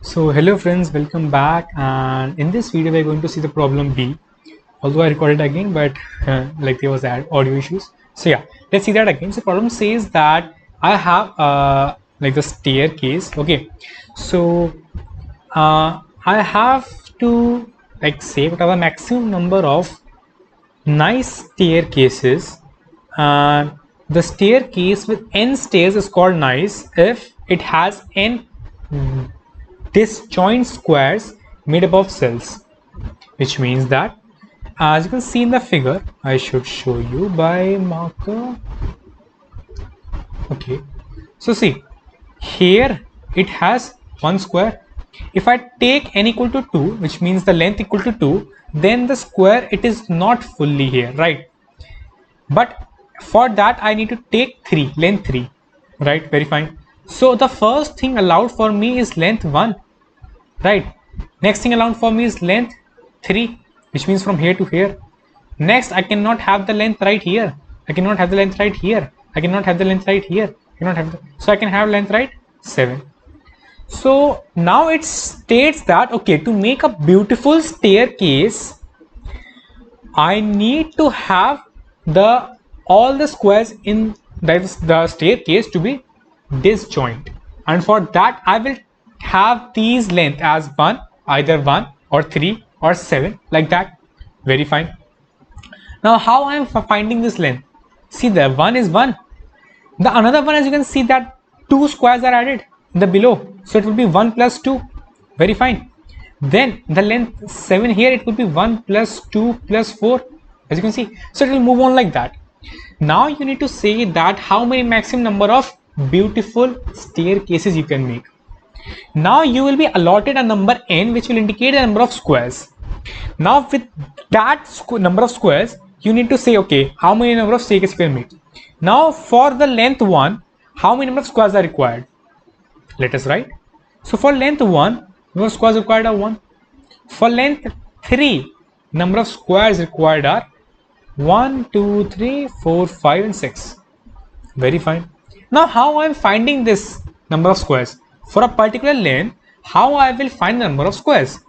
So hello friends, welcome back, and in this video we're going to see the problem B. Although I recorded again, but like there was audio issues. So yeah, let's see that again. So problem says that I have like the staircase. Okay, so I have to like say what are the maximum number of nice staircases, and the staircase with n stairs is called nice if it has n disjoint squares made up of cells, which means that as you can see in the figure, I should show you by marker. Okay, so see here it has one square. If I take n equal to 2, which means the length equal to 2, then the square it is not fully here, right? But for that I need to take 3, length 3, right? Very fine. So the first thing allowed for me is length 1, right? Next thing allowed for me is length 3, which means from here to here. Next, I cannot have the length right here. I cannot have the length right here. I cannot have the length right here. I cannot have so I can have length right 7. So now it states that okay, to make a beautiful staircase, I need to have all the squares in the staircase to be disjoint, and for that I will have these length as 1, either 1 or 3 or 7, like that. Very fine. Now how I am finding this length? See, the 1 is 1, the another one, as you can see that 2 squares are added in the below, so it will be 1 plus 2. Very fine. Then the length 7 here, it will be 1 plus 2 plus 4, as you can see. So it will move on like that. Now you need to say that how many maximum number of beautiful staircases you can make. Now you will be allotted a number n, which will indicate the number of squares. Now with that number of squares, you need to say okay, how many number of staircases you can make. Now for the length 1, how many number of squares are required? Let us write. So for length 1, number of squares required are 1. For length 3, number of squares required are 1, 2, 3, 4, 5 and 6. Very fine. Now how I am finding this number of squares? For a particular length, how I will find the number of squares?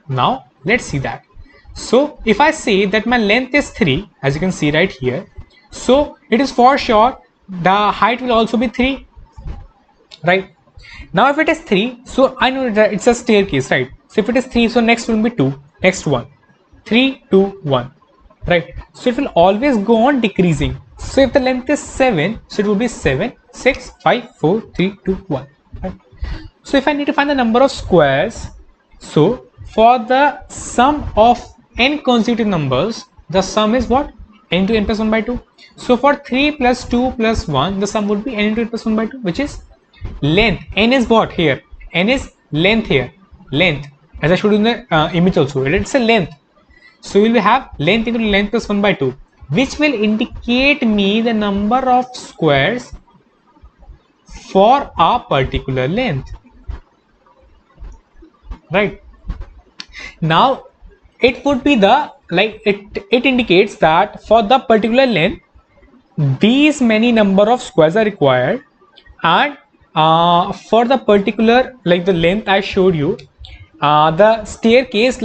Now let's see that. So if I say that my length is 3, as you can see right here, so it is for sure the height will also be 3, right? Now if it is 3, so I know that it's a staircase, right? So if it is 3, so next will be 2, next 1, 3, 2, 1, right? So it will always go on decreasing. So if the length is 7, so it will be 7, 6, 5, 4, 3, 2, 1, right? So if I need to find the number of squares, so for the sum of n consecutive numbers, the sum is what? N into n plus 1 by 2. So for 3 plus 2 plus 1, the sum would be n into n plus 1 by 2, which is length. N is what here? N is length here. Length, as I showed in the image also, it's a length. So we will have length into length plus 1 by 2, which will indicate me the number of squares for a particular length, right? Now it would be the it indicates that for the particular length these many number of squares are required, and for the particular the length I showed you, the staircase,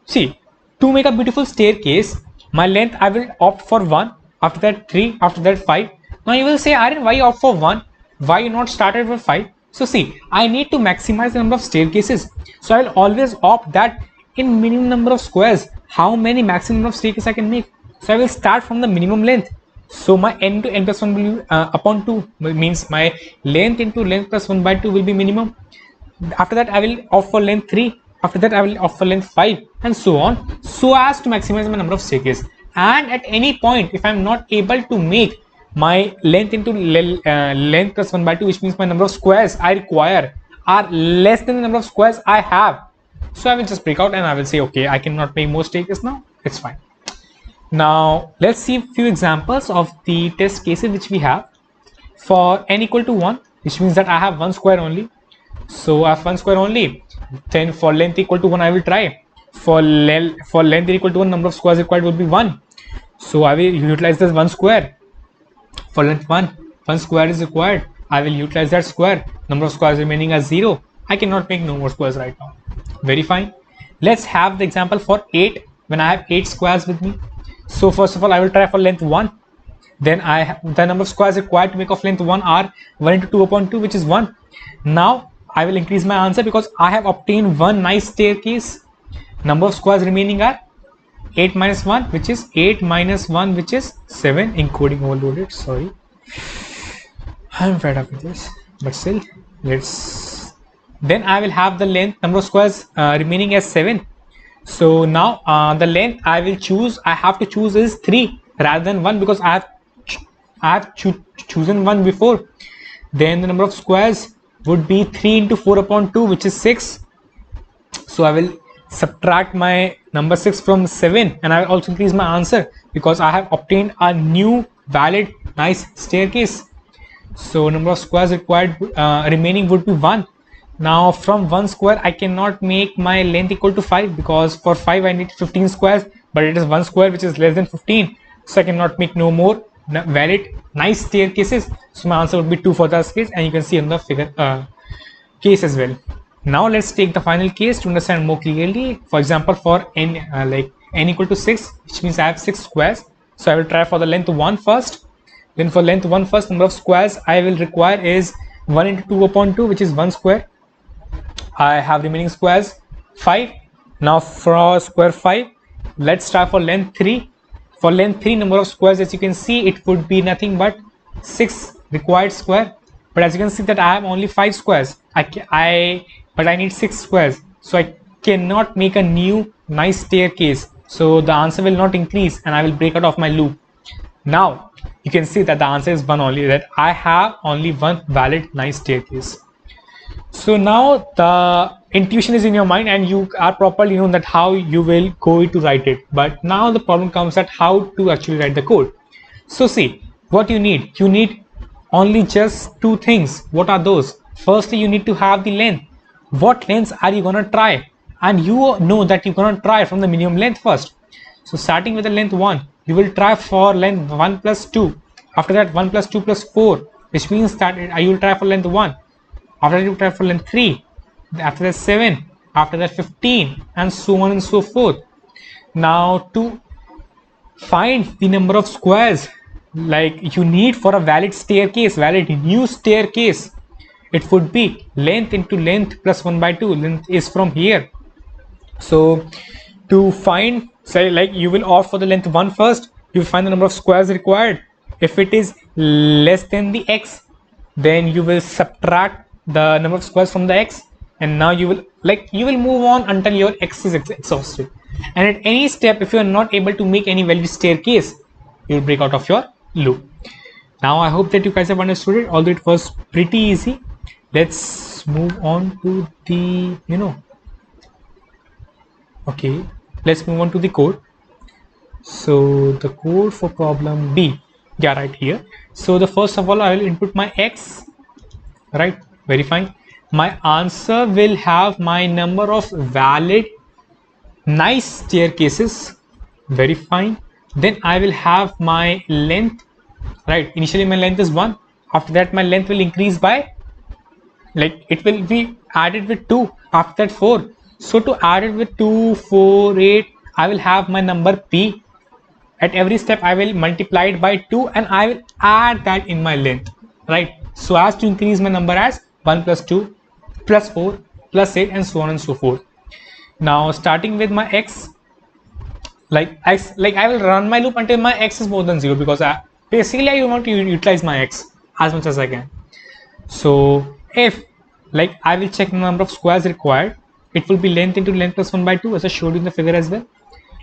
see, to make a beautiful staircase, my length I will opt for 1, after that 3, after that 5. Now you will say, Aryan, why opt for 1, why you not started with 5? So see, I need to maximize the number of staircases, so I will always opt that in minimum number of squares, how many maximum number of staircases I can make. So I will start from the minimum length. So my n to n plus 1 will be upon 2, means my length into length plus 1 by 2 will be minimum. After that I will opt for length 3, after that I will opt for length 5, and so on, so as to maximize my number of staircases. And at any point, if I am not able to make my length into length plus 1 by 2, which means my number of squares I require are less than the number of squares I have, so I will just break out and I will say okay, I cannot make more staircases now, it's fine. Now let's see a few examples of the test cases which we have. For n equal to 1, which means that I have one square only, so I have one square only. Then for length equal to 1 I will try. For length equal to 1, number of squares required will be 1, so I will utilize this one square. For length 1, one square is required, I will utilize that square. Number of squares remaining as 0. I cannot make no more squares right now. Very fine. Let's have the example for 8 when I have 8 squares with me. So first of all, I will try for length 1. Then I have the number of squares required to make of length 1 are 1 into 2 upon 2, which is 1. Now I will increase my answer because I have obtained one nice staircase. Number of squares remaining are 8 minus 1, which is 8 minus 1, which is 7. Encoding overloaded. Sorry, I'm fed up with this, but still, let's. Then I will have the length number of squares remaining as 7. So now the length I will choose, I have to choose is 3 rather than 1 because I have chosen 1 before. Then the number of squares would be 3 into 4 upon 2, which is 6. So I will subtract my number 6 from 7, and I will also increase my answer because I have obtained a new valid nice staircase. So number of squares required remaining would be 1. Now from 1 square I cannot make my length equal to 5 because for 5 I need 15 squares, but it is 1 square which is less than 15, so I cannot make no more valid nice staircases. So my answer would be 2 for this case, and you can see in the figure case as well. Now let's take the final case to understand more clearly. For example, for n like n equal to 6, which means I have 6 squares. So I will try for the length 1 first. Then for length 1 first, number of squares I will require is 1 into 2 upon 2, which is 1 square. I have remaining squares 5. Now for square 5, let's try for length 3. For length 3, number of squares, as you can see, it would be nothing but 6 required square. But as you can see that I have only 5 squares. But I need 6 squares, so I cannot make a new nice staircase. So the answer will not increase, and I will break out of my loop. Now you can see that the answer is 1 only, that I have only one valid nice staircase. So now the intuition is in your mind and you are properly know that how you will go to write it. But now the problem comes at how to actually write the code. So see what you need only just 2 things. What are those? Firstly, you need to have the length. What lengths are you gonna try? And you know that you're gonna try from the minimum length first. So starting with the length 1, you will try for length 1 plus 2. After that 1 plus 2 plus 4, which means that you will try for length 1. After that you try for length 3, after that 7, after that 15, and so on and so forth. Now to find the number of squares like you need for a valid staircase, valid new staircase, it would be length into length plus 1 by 2. Length is from here. So to find, say like you will opt for the length 1 first, you will find the number of squares required. If it is less than the x, then you will subtract the number of squares from the x, and now you will move on until your x is exhausted. And at any step, if you are not able to make any valid staircase, you will break out of your loop. Now I hope that you guys have understood it, although it was pretty easy. Let's move on to the let's move on to the code. So the code for problem B, right here. So the first of all, I will input my x, right? Very fine. My answer will have my number of valid nice staircases. Very fine. Then I will have my length, right? Initially my length is 1. After that my length will increase by, it will be added with 2. After that 4. So to add it with 2, 4, 8, I will have my number p. At every step I will multiply it by 2 and I will add that in my length, right? So as to increase my number as 1 plus 2 plus 4 plus 8 and so on and so forth. Now starting with my x, I will run my loop until my x is more than 0 because basically I want to utilize my x as much as I can. So if I will check the number of squares required, it will be length into length plus 1 by 2 as I showed you in the figure as well.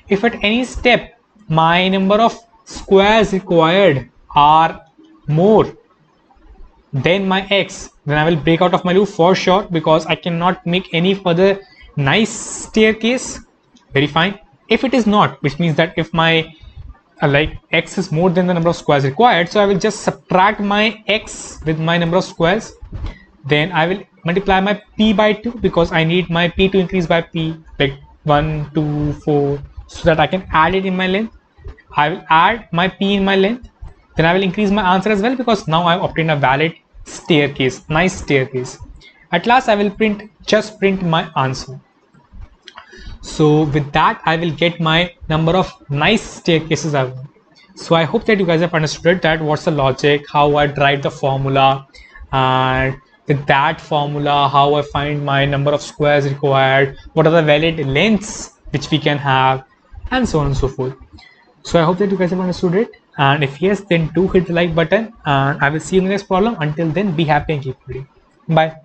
If at any step my number of squares required are more than my x, then I will break out of my loop for sure because I cannot make any further nice staircase. Very fine. If it is not, which means that if my x is more than the number of squares required, so I will just subtract my x with my number of squares. Then I will multiply my p by 2 because I need my p to increase by p, 1, 2, 4, so that I can add it in my length. I will add my p in my length. Then I will increase my answer as well because now I have obtained a valid staircase, nice staircase. At last I will just print my answer. So with that, I will get my number of nice staircases I want. So I hope that you guys have understood that what's the logic, how I derive the formula, and with that formula, how I find my number of squares required, what are the valid lengths which we can have, and so on and so forth. So I hope that you guys have understood it. And if yes, then do hit the like button, and I will see you in the next problem. Until then, be happy and keep reading. Bye.